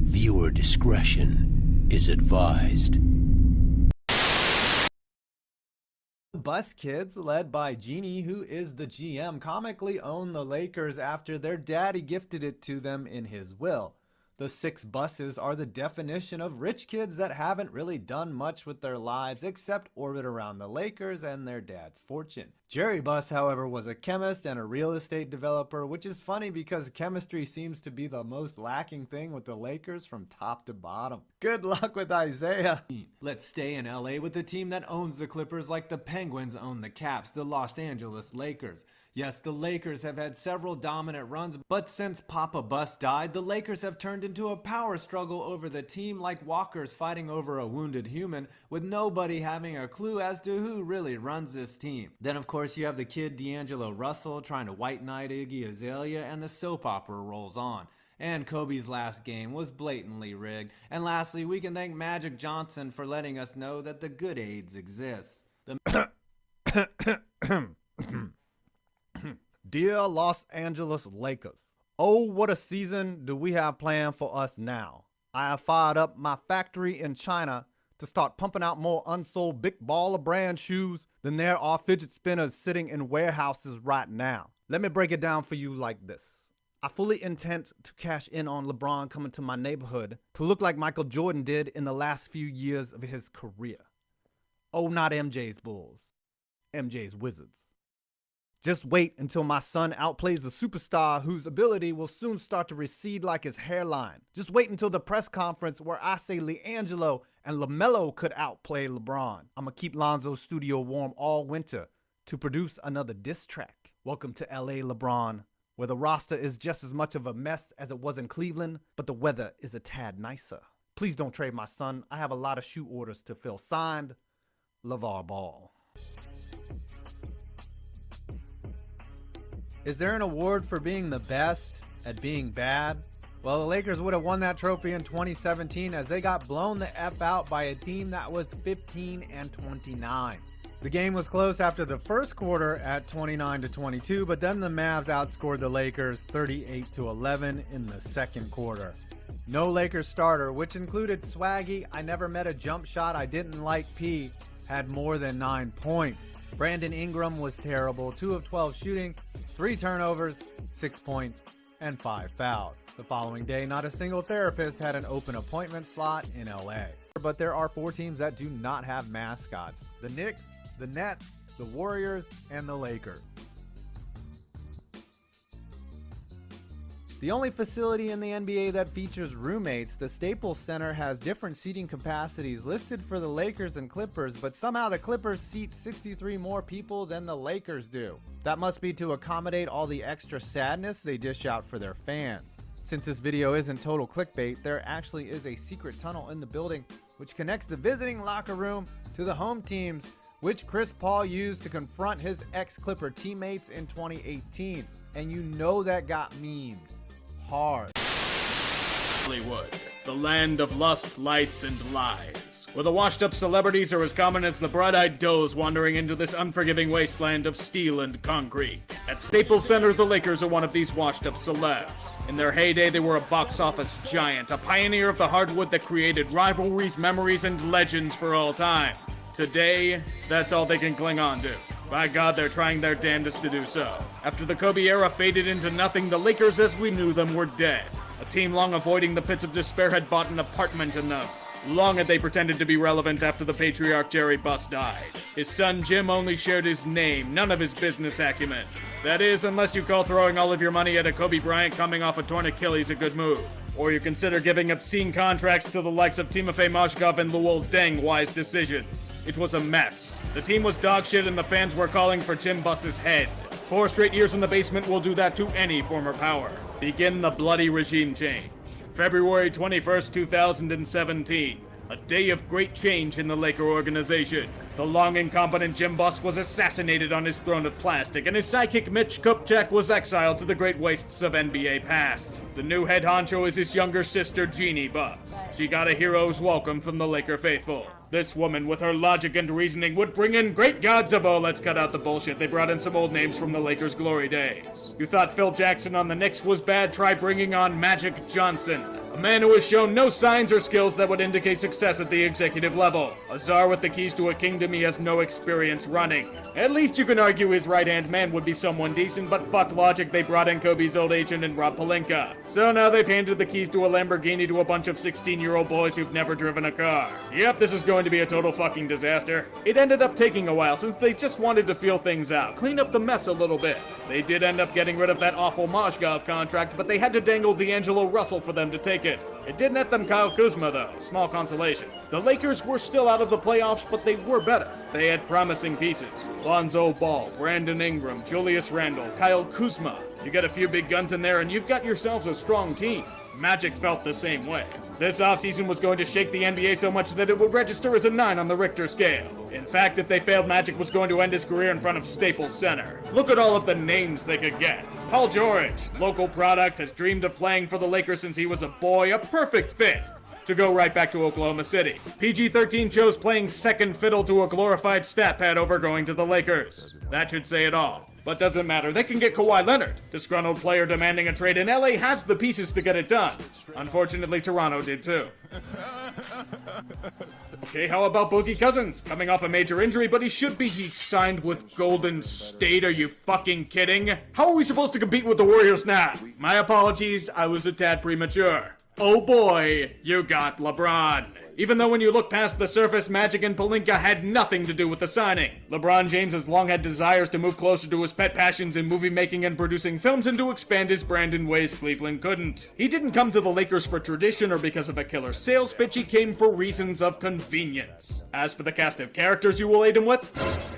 Viewer discretion is advised. Bus Kids, led by Jeannie, who is the GM, comically own the Lakers after their daddy gifted it to them in his will. The 6 buses are the definition of rich kids that haven't really done much with their lives except orbit around the Lakers and their dad's fortune. Jerry Buss, however, was a chemist and a real estate developer, which is funny because chemistry seems to be the most lacking thing with the Lakers from top to bottom. Good luck with Isaiah. Let's stay in LA with the team that owns the Clippers like the Penguins own the Caps, the Los Angeles Lakers. Yes, the Lakers have had several dominant runs, but since Papa Buss died, the Lakers have turned into a power struggle over the team like walkers fighting over a wounded human, with nobody having a clue as to who really runs this team. Then of course you have the kid D'Angelo Russell trying to white knight Iggy Azalea, and the soap opera rolls on. And Kobe's last game was blatantly rigged. And lastly, we can thank Magic Johnson for letting us know that the good AIDS exists. Dear Los Angeles Lakers, oh, what a season do we have planned for us now. I have fired up my factory in China to start pumping out more unsold big baller brand shoes than there are fidget spinners sitting in warehouses right now. Let me break it down for you like this. I fully intend to cash in on LeBron coming to my neighborhood to look like Michael Jordan did in the last few years of his career. Oh, not MJ's Bulls, MJ's Wizards. Just wait until my son outplays a superstar whose ability will soon start to recede like his hairline. Just wait until the press conference where I say LiAngelo and LaMelo could outplay LeBron. I'ma keep Lonzo's studio warm all winter to produce another diss track. Welcome to LA, LeBron, where the roster is just as much of a mess as it was in Cleveland, but the weather is a tad nicer. Please don't trade my son. I have a lot of shoe orders to fill. Signed, LeVar Ball. Is there an award for being the best at being bad? Well, the Lakers would have won that trophy in 2017 as they got blown the F out by a team that was 15-29. The game was close after the first quarter at 29-22, but then the Mavs outscored the Lakers 38-11 in the second quarter. No Lakers starter, which included Swaggy, I never met a jump shot I didn't like P, had more than 9 points. Brandon Ingram was terrible, 2 of 12 shooting, 3 turnovers, 6 points, and 5 fouls. The following day, not a single therapist had an open appointment slot in LA. But there are 4 teams that do not have mascots: the Knicks, the Nets, the Warriors, and the Lakers. The only facility in the NBA that features roommates, the Staples Center, has different seating capacities listed for the Lakers and Clippers, but somehow the Clippers seat 63 more people than the Lakers do. That must be to accommodate all the extra sadness they dish out for their fans. Since this video isn't total clickbait, there actually is a secret tunnel in the building which connects the visiting locker room to the home teams, which Chris Paul used to confront his ex-Clipper teammates in 2018. And you know that got memed hard. Hollywood, the land of lust, lights, and lies, where the washed-up celebrities are as common as the bright-eyed does wandering into this unforgiving wasteland of steel and concrete. At Staples Center, the Lakers are one of these washed-up celebs. In their heyday, they were a box office giant, a pioneer of the hardwood that created rivalries, memories, and legends for all time. Today, that's all they can cling on to. By God, they're trying their damnedest to do so. After the Kobe era faded into nothing, the Lakers as we knew them were dead. A team long avoiding the pits of despair had bought an apartment in them. Long had they pretended to be relevant after the patriarch Jerry Buss died. His son Jim only shared his name, none of his business acumen. That is, unless you call throwing all of your money at a Kobe Bryant coming off a torn Achilles a good move. Or you consider giving obscene contracts to the likes of Timofey Mozgov and Luol Deng wise decisions. It was a mess. The team was dog shit and the fans were calling for Jim Buss's head. 4 straight years in the basement will do that to any former power. Begin the bloody regime change. February 21st, 2017. A day of great change in the Laker organization. The long incompetent Jim Buss was assassinated on his throne of plastic, and his sidekick Mitch Kupchak was exiled to the great wastes of NBA past. The new head honcho is his younger sister Jeannie Buss. She got a hero's welcome from the Laker faithful. This woman, with her logic and reasoning, would bring in great gods of, oh, let's cut out the bullshit. They brought in some old names from the Lakers' glory days. You thought Phil Jackson on the Knicks was bad? Try bringing on Magic Johnson. A man who has shown no signs or skills that would indicate success at the executive level. A czar with the keys to a kingdom he has no experience running. At least you can argue his right-hand man would be someone decent, but fuck logic, they brought in Kobe's old agent and Rob Pelinka. So now they've handed the keys to a Lamborghini to a bunch of 16-year-old boys who've never driven a car. Yep, this is going to be a total fucking disaster. It ended up taking a while since they just wanted to feel things out, clean up the mess a little bit. They did end up getting rid of that awful Mozgov contract, but they had to dangle D'Angelo Russell for them to take it. It did net them Kyle Kuzma though, small consolation. The Lakers were still out of the playoffs, but they were better. They had promising pieces. Lonzo Ball, Brandon Ingram, Julius Randle, Kyle Kuzma. You get a few big guns in there and you've got yourselves a strong team. Magic felt the same way. This offseason was going to shake the NBA so much that it would register as a 9 on the Richter scale. In fact, if they failed, Magic was going to end his career in front of Staples Center. Look at all of the names they could get. Paul George, local product, has dreamed of playing for the Lakers since he was a boy, a perfect fit to go right back to Oklahoma City. PG-13 chose playing second fiddle to a glorified stat pad over going to the Lakers. That should say it all. But doesn't matter, they can get Kawhi Leonard. Disgruntled player demanding a trade, and LA has the pieces to get it done. Unfortunately, Toronto did too. Okay, how about Boogie Cousins? Coming off a major injury, but he's signed with Golden State, are you fucking kidding? How are we supposed to compete with the Warriors now? My apologies, I was a tad premature. Oh boy, you got LeBron. Even though when you look past the surface, Magic and Pelinka had nothing to do with the signing. LeBron James has long had desires to move closer to his pet passions in movie making and producing films and to expand his brand in ways Cleveland couldn't. He didn't come to the Lakers for tradition or because of a killer sales pitch, he came for reasons of convenience. As for the cast of characters you will aid him with,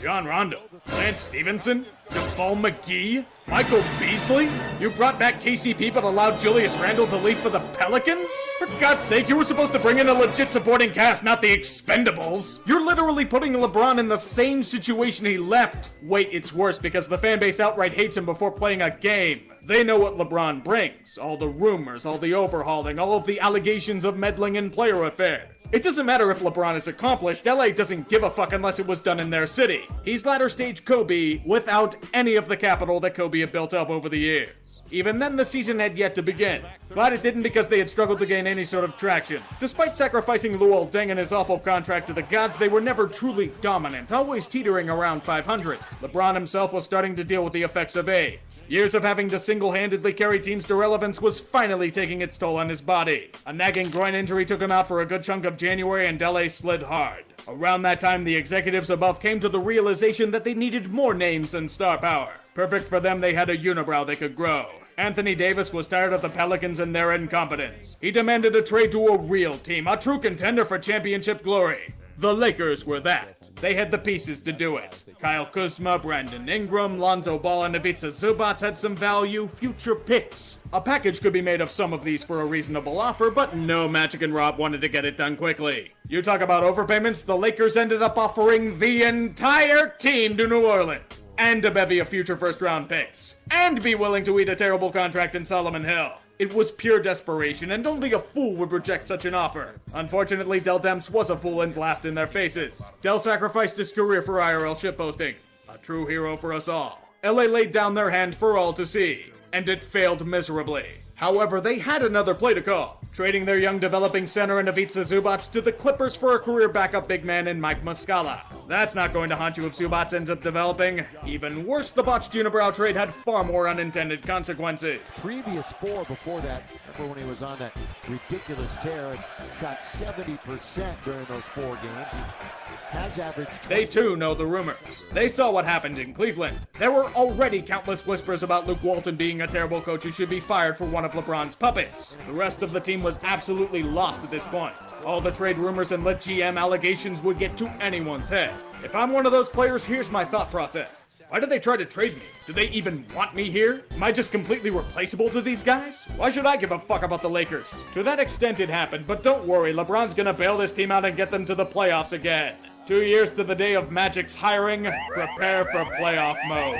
John Rondo, Lance Stevenson, Jamal McGee, Michael Beasley? You brought back KCP but allowed Julius Randle to leave for the Pelicans? For God's sake, you were supposed to bring in a legit supporting cast, not the Expendables. You're literally putting LeBron in the same situation he left. Wait, it's worse because the fanbase outright hates him before playing a game. They know what LeBron brings. All the rumors, all the overhauling, all of the allegations of meddling in player affairs. It doesn't matter if LeBron is accomplished, LA doesn't give a fuck unless it was done in their city. He's latter stage Kobe without any of the capital that Kobe had built up over the years. Even then, the season had yet to begin. Glad it didn't because they had struggled to gain any sort of traction. Despite sacrificing Luol Deng and his awful contract to the gods, they were never truly dominant, always teetering around 500. LeBron himself was starting to deal with the effects of age. Years of having to single-handedly carry teams to relevance was finally taking its toll on his body. A nagging groin injury took him out for a good chunk of January and LA slid hard. Around that time, the executives above came to the realization that they needed more names than star power. Perfect for them, they had a unibrow they could grow. Anthony Davis was tired of the Pelicans and their incompetence. He demanded a trade to a real team, a true contender for championship glory. The Lakers were that. They had the pieces to do it. Kyle Kuzma, Brandon Ingram, Lonzo Ball, and Ivica Zubac had some value, future picks. A package could be made of some of these for a reasonable offer, but no, Magic and Rob wanted to get it done quickly. You talk about overpayments, the Lakers ended up offering the entire team to New Orleans. And a bevy of future first-round picks. And be willing to eat a terrible contract in Solomon Hill. It was pure desperation, and only a fool would reject such an offer. Unfortunately, Dell Demps was a fool and laughed in their faces. Dell sacrificed his career for IRL shitposting. A true hero for us all. LA laid down their hand for all to see, and it failed miserably. However, they had another play to call, trading their young developing center in Ivica Zubac to the Clippers for a career backup big man in Mike Muscala. That's not going to haunt you if Zubac ends up developing. Even worse, the botched unibrow trade had far more unintended consequences. Previous 4 before that, remember when he was on that ridiculous tear, shot 70% during those 4 games. He has averaged 20. They too know the rumor. They saw what happened in Cleveland. There were already countless whispers about Luke Walton being a terrible coach who should be fired for one of LeBron's puppets. The rest of the team was absolutely lost at this point. All the trade rumors and lit GM allegations would get to anyone's head. If I'm one of those players, here's my thought process. Why did they try to trade me? Do they even want me here? Am I just completely replaceable to these guys? Why should I give a fuck about the Lakers? To that extent it happened, but don't worry, LeBron's gonna bail this team out and get them to the playoffs again. 2 years to the day of Magic's hiring, prepare for playoff mode.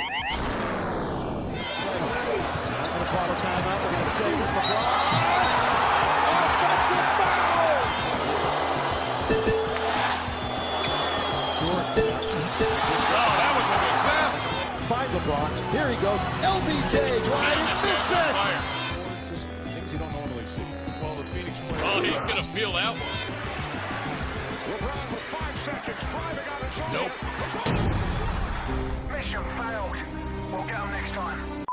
LeBron. Here he goes. LBJ drive and miss it. Things you don't normally see. Well, the Phoenix Oh, he's gonna feel that one. LeBron with 5 seconds, driving on his own. Nope. Mission failed. We'll get them next time.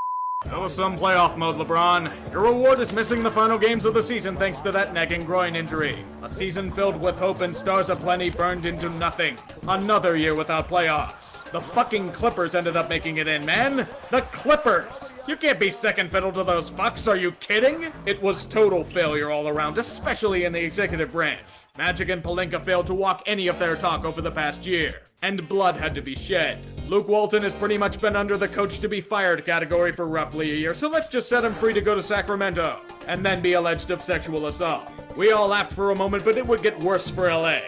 That was some playoff mode, LeBron. Your reward is missing the final games of the season thanks to that nagging groin injury. A season filled with hope and stars aplenty burned into nothing. Another year without playoffs. The fucking Clippers ended up making it in, man. The Clippers! You can't be second fiddle to those fucks, are you kidding? It was total failure all around, especially in the executive branch. Magic and Pelinka failed to walk any of their talk over the past year, and blood had to be shed. Luke Walton has pretty much been under the coach to be fired category for roughly a year, so let's just set him free to go to Sacramento, and then be alleged of sexual assault. We all laughed for a moment, but it would get worse for LA.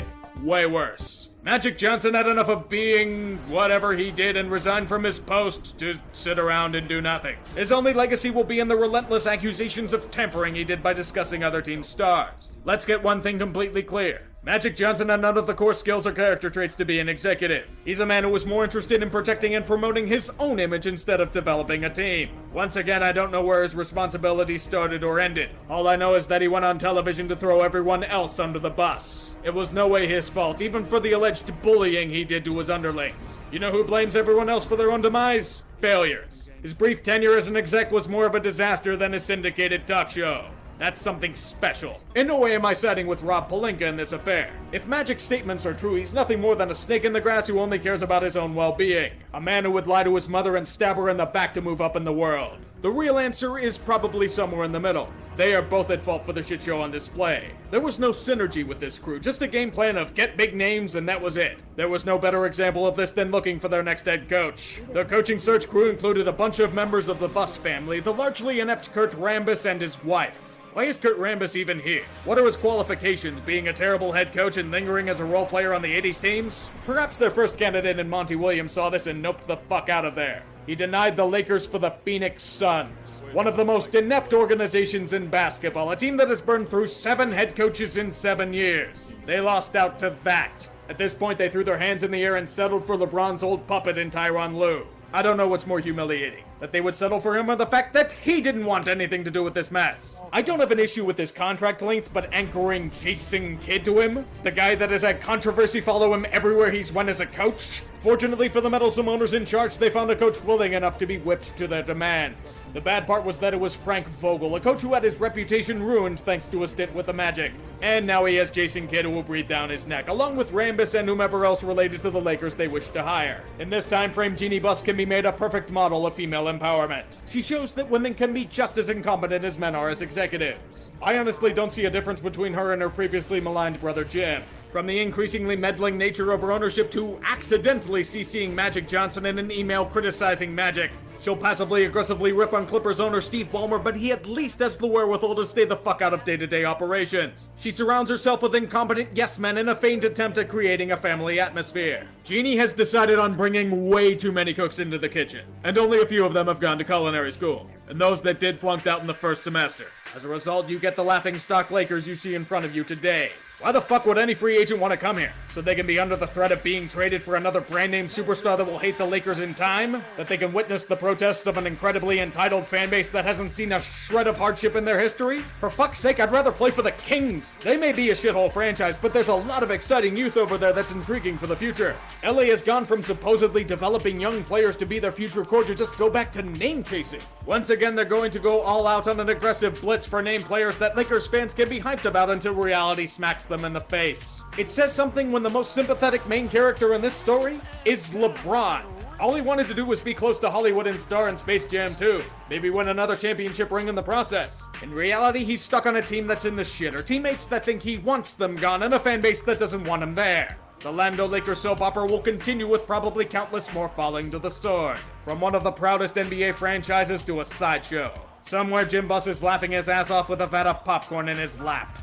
Way worse. Magic Johnson had enough of being whatever he did and resigned from his post to sit around and do nothing. His only legacy will be in the relentless accusations of tampering he did by discussing other teams' stars. Let's get one thing completely clear. Magic Johnson had none of the core skills or character traits to be an executive. He's a man who was more interested in protecting and promoting his own image instead of developing a team. Once again, I don't know where his responsibilities started or ended. All I know is that he went on television to throw everyone else under the bus. It was no way his fault, even for the alleged bullying he did to his underlings. You know who blames everyone else for their own demise? Failures. His brief tenure as an exec was more of a disaster than a syndicated talk show. That's something special. In no way am I siding with Rob Pelinka in this affair. If Magic's statements are true, he's nothing more than a snake in the grass who only cares about his own well-being. A man who would lie to his mother and stab her in the back to move up in the world. The real answer is probably somewhere in the middle. They are both at fault for the shit show on display. There was no synergy with this crew, just a game plan of get big names and that was it. There was no better example of this than looking for their next head coach. Their coaching search crew included a bunch of members of the Bus family, the largely inept Kurt Rambis and his wife. Why is Kurt Rambis even here? What are his qualifications, being a terrible head coach and lingering as a role player on the 80s teams? Perhaps their first candidate in Monty Williams saw this and noped the fuck out of there. He denied the Lakers for the Phoenix Suns, one of the most inept organizations in basketball, a team that has burned through 7 head coaches in 7 years. They lost out to that. At this point, they threw their hands in the air and settled for LeBron's old puppet in Tyronn Lue. I don't know what's more humiliating, that they would settle for him or the fact that he didn't want anything to do with this mess. I don't have an issue with his contract length, but anchoring Jason Kidd to him, the guy that has had controversy follow him everywhere he's went as a coach. Fortunately for the meddlesome owners in charge, they found a coach willing enough to be whipped to their demands. The bad part was that it was Frank Vogel, a coach who had his reputation ruined thanks to a stint with the Magic. And now he has Jason Kidd who will breathe down his neck, along with Rambis and whomever else related to the Lakers they wish to hire. In this time frame, Jeannie Buss can be made a perfect model of female empowerment. She shows that women can be just as incompetent as men are as executives. I honestly don't see a difference between her and her previously maligned brother Jim. From the increasingly meddling nature of her ownership to accidentally CCing Magic Johnson in an email criticizing Magic. She'll passively aggressively rip on Clippers owner Steve Ballmer, but he at least has the wherewithal to stay the fuck out of day-to-day operations. She surrounds herself with incompetent yes-men in a faint attempt at creating a family atmosphere. Jeannie has decided on bringing way too many cooks into the kitchen, and only a few of them have gone to culinary school, and those that did flunked out in the first semester. As a result, you get the laughingstock Lakers you see in front of you today. Why the fuck would any free agent want to come here? So they can be under the threat of being traded for another brand-name superstar that will hate the Lakers in time? That they can witness the protests of an incredibly entitled fanbase that hasn't seen a shred of hardship in their history? For fuck's sake, I'd rather play for the Kings! They may be a shithole franchise, but there's a lot of exciting youth over there that's intriguing for the future. LA has gone from supposedly developing young players to be their future core to just go back to name-chasing. Once again, they're going to go all out on an aggressive blitz for name players that Lakers fans can be hyped about until reality smacks them in the face. It says something when the most sympathetic main character in this story is LeBron. All he wanted to do was be close to Hollywood and star in Space Jam 2. Maybe win another championship ring in the process. In reality, he's stuck on a team that's in the shitter, teammates that think he wants them gone, and a fan base that doesn't want him there. The Lando Lakers soap opera will continue with probably countless more falling to the sword. From one of the proudest NBA franchises to a sideshow. Somewhere Jim Buss is laughing his ass off with a vat of popcorn in his lap.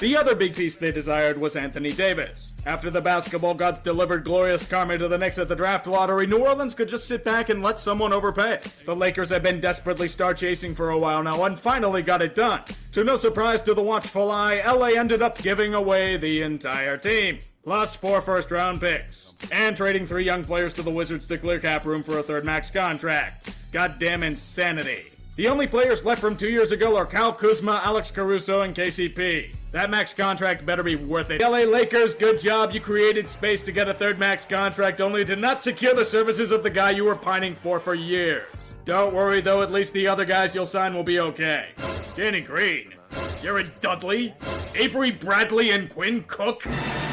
The other big piece they desired was Anthony Davis. After the basketball gods delivered glorious karma to the Knicks at the draft lottery, New Orleans could just sit back and let someone overpay. The Lakers have been desperately star chasing for a while now and finally got it done. To no surprise to the watchful eye, LA ended up giving away the entire team. Plus 4 first-round picks. And trading 3 young players to the Wizards to clear cap room for a third max contract. Goddamn insanity. The only players left from 2 years ago are Kyle Kuzma, Alex Caruso, and KCP. That max contract better be worth it. LA Lakers, good job. You created space to get a third max contract only to not secure the services of the guy you were pining for years. Don't worry though, at least the other guys you'll sign will be okay. Danny Green, Jared Dudley, Avery Bradley, and Quinn Cook.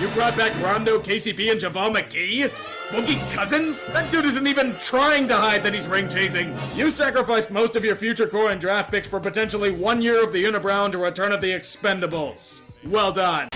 You brought back Rondo, KCP, and JaVale McGee? Boogie Cousins? That dude isn't even trying to hide that he's ring chasing. You sacrificed most of your future core and draft picks for potentially 1 year of the Unibrow and a return of the Expendables. Well done.